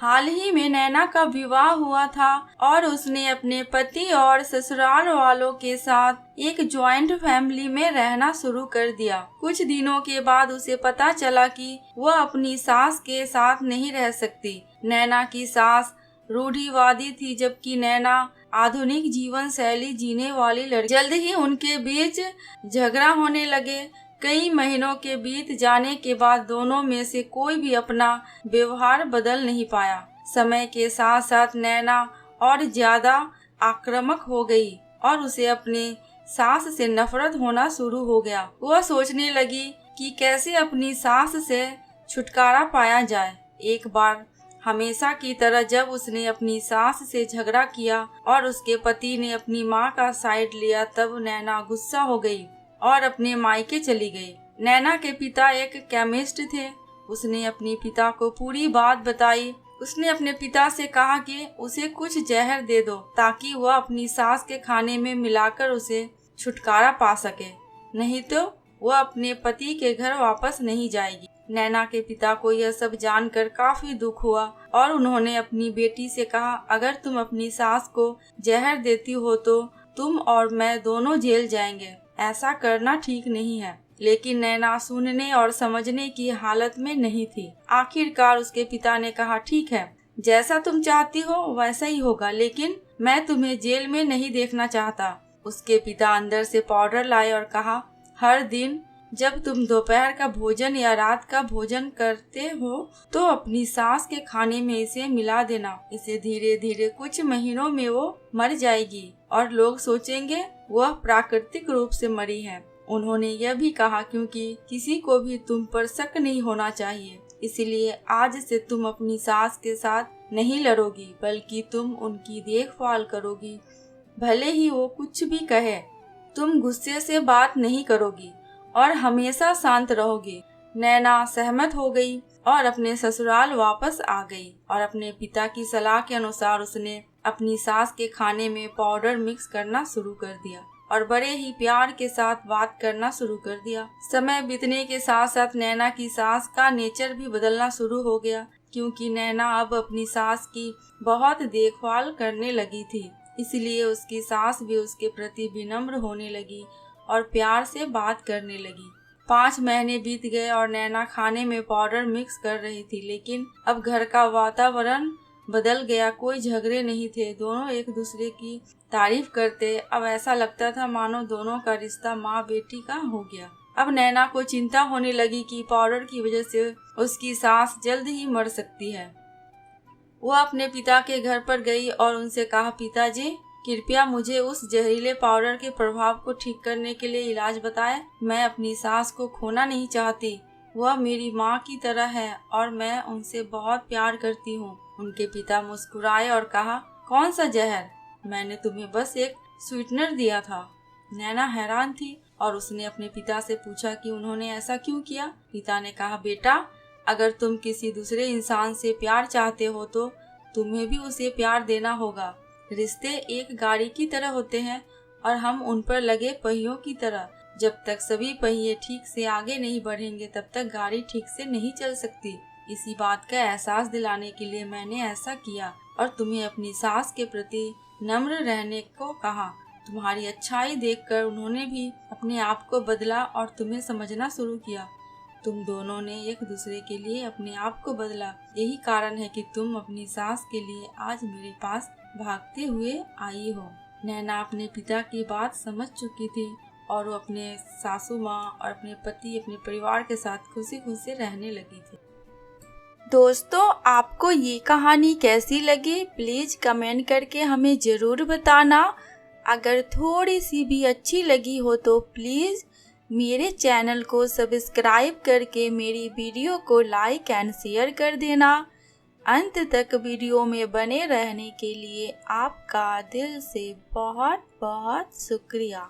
हाल ही में नैना का विवाह हुआ था और उसने अपने पति और ससुराल वालों के साथ एक जॉइंट फैमिली में रहना शुरू कर दिया। कुछ दिनों के बाद उसे पता चला कि वह अपनी सास के साथ नहीं रह सकती। नैना की सास रूढ़िवादी थी, जबकि नैना आधुनिक जीवन शैली जीने वाली लड़की। जल्द ही उनके बीच झगड़ा होने लगे। कई महीनों के बीत जाने के बाद दोनों में से कोई भी अपना व्यवहार बदल नहीं पाया। समय के साथ साथ नैना और ज्यादा आक्रामक हो गई और उसे अपने सास से नफरत होना शुरू हो गया। वह सोचने लगी कि कैसे अपनी सास से छुटकारा पाया जाए। एक बार हमेशा की तरह जब उसने अपनी सास से झगड़ा किया और उसके पति ने अपनी मां का साइड लिया, तब नैना गुस्सा हो गई और अपने मायके चली गई। नैना के पिता एक केमिस्ट थे। उसने अपने पिता को पूरी बात बताई। उसने अपने पिता से कहा कि उसे कुछ जहर दे दो ताकि वह अपनी सास के खाने में मिलाकर उसे छुटकारा पा सके, नहीं तो वह अपने पति के घर वापस नहीं जाएगी। नैना के पिता को यह सब जानकर काफी दुख हुआ और उन्होंने अपनी बेटी से कहा, अगर तुम अपनी सास को जहर देती हो तो तुम और मैं दोनों जेल जाएंगे। ऐसा करना ठीक नहीं है। लेकिन नैना सुनने और समझने की हालत में नहीं थी। आखिरकार उसके पिता ने कहा, ठीक है, जैसा तुम चाहती हो वैसा ही होगा, लेकिन मैं तुम्हें जेल में नहीं देखना चाहता। उसके पिता अंदर से पाउडर लाए और कहा, हर दिन जब तुम दोपहर का भोजन या रात का भोजन करते हो तो अपनी सास के खाने में इसे मिला देना। इसे धीरे धीरे कुछ महीनों में वो मर जाएगी और लोग सोचेंगे वह प्राकृतिक रूप से मरी है। उन्होंने यह भी कहा, क्योंकि किसी को भी तुम पर शक नहीं होना चाहिए, इसलिए आज से तुम अपनी सास के साथ नहीं लड़ोगी, बल्कि तुम उनकी देखभाल करोगी। भले ही वो कुछ भी कहे, तुम गुस्से से बात नहीं करोगी और हमेशा शांत रहोगी। नैना सहमत हो गई और अपने ससुराल वापस आ गई और अपने पिता की सलाह के अनुसार उसने अपनी सास के खाने में पाउडर मिक्स करना शुरू कर दिया और बड़े ही प्यार के साथ बात करना शुरू कर दिया। समय बीतने के साथ साथ नैना की सास का नेचर भी बदलना शुरू हो गया, क्योंकि नैना अब अपनी सास की बहुत देखभाल करने लगी थी। इसलिए उसकी सास भी उसके प्रति विनम्र होने लगी और प्यार से बात करने लगी। 5 महीने बीत गए और नैना खाने में पाउडर मिक्स कर रही थी, लेकिन अब घर का वातावरण बदल गया। कोई झगड़े नहीं थे, दोनों एक दूसरे की तारीफ करते। अब ऐसा लगता था मानो दोनों का रिश्ता माँ बेटी का हो गया। अब नैना को चिंता होने लगी कि पाउडर की वजह से उसकी सास जल्द ही मर सकती है। वह अपने पिता के घर पर गई और उनसे कहा, पिताजी, कृपया मुझे उस जहरीले पाउडर के प्रभाव को ठीक करने के लिए इलाज बताएं। मैं अपनी सास को खोना नहीं चाहती। वह मेरी माँ की तरह है और मैं उनसे बहुत प्यार करती हूँ। उनके पिता मुस्कुराए और कहा, कौन सा जहर? मैंने तुम्हें बस एक स्वीटनर दिया था। नैना हैरान थी और उसने अपने पिता से पूछा कि उन्होंने ऐसा क्यों किया। पिता ने कहा, बेटा, अगर तुम किसी दूसरे इंसान से प्यार चाहते हो तो तुम्हें भी उसे प्यार देना होगा। रिश्ते एक गाड़ी की तरह होते हैं और हम उन पर लगे पहियों की तरह। जब तक सभी पहिए ठीक से आगे नहीं बढ़ेंगे तब तक गाड़ी ठीक से नहीं चल सकती। इसी बात का एहसास दिलाने के लिए मैंने ऐसा किया और तुम्हें अपनी सास के प्रति नम्र रहने को कहा। तुम्हारी अच्छाई देखकर उन्होंने भी अपने आप को बदला और तुम्हें समझना शुरू किया। तुम दोनों ने एक दूसरे के लिए अपने आप को बदला। यही कारण है कि तुम अपनी सास के लिए आज मेरे पास भागते हुए आई हो। नैना अपने पिता की बात समझ चुकी थी और वो अपने सासू माँ और अपने पति, अपने परिवार के साथ खुशी खुशी रहने लगी थी। दोस्तों, आपको ये कहानी कैसी लगी प्लीज कमेंट करके हमें जरूर बताना। अगर थोड़ी सी भी अच्छी लगी हो तो प्लीज मेरे चैनल को सब्सक्राइब करके मेरी वीडियो को लाइक एंड शेयर कर देना। अंत तक वीडियो में बने रहने के लिए आपका दिल से बहुत बहुत शुक्रिया।